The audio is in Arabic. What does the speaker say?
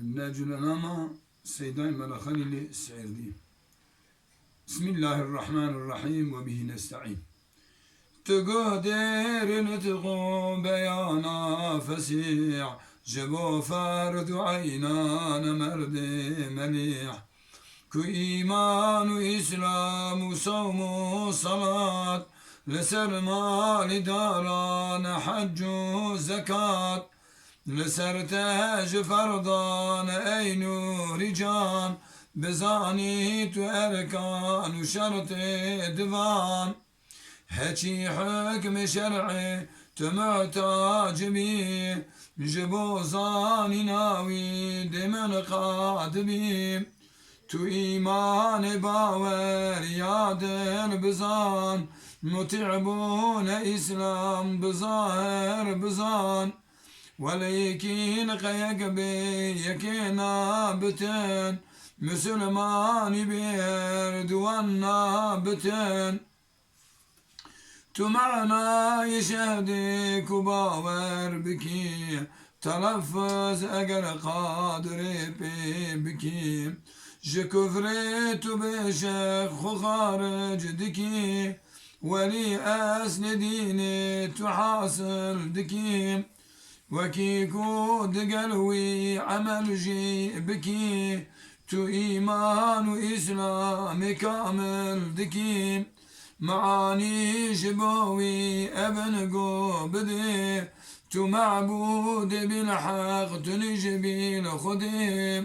ناجلنا سيداي ملخلي السعيردي. بسم الله الرحمن الرحيم وبه نستعين. تقدر نتقو بيانا فسيع جبو فرد عينان مرد مليح كو إيمان وإسلام وصوم وصلاة لسر مال داران حج وزكاة لسر تاج فرضان أين رجال بزانيت وأركان وشرط دفان هشي حكم شرعي تمحتاج بيه جبوزاني ناوي دمن قادبي تو إيمان باور يادن بزان متعبون إسلام بظاهر بزان ولكن قيق بي يكينا بتن مسلماني بيردوانا بتن تو معنا يشهدك وباور بكي تلفظ أجر قادر بكي جكفرت بشيخ خارج دكي ولي أسنديني تحاصل دكي وكيكو دقلوي عمل جي بكي تو إيمان وإسلام كامل دكي معاني جبوي ابن قوبدي تو معبود بالحق تنجبي لخدي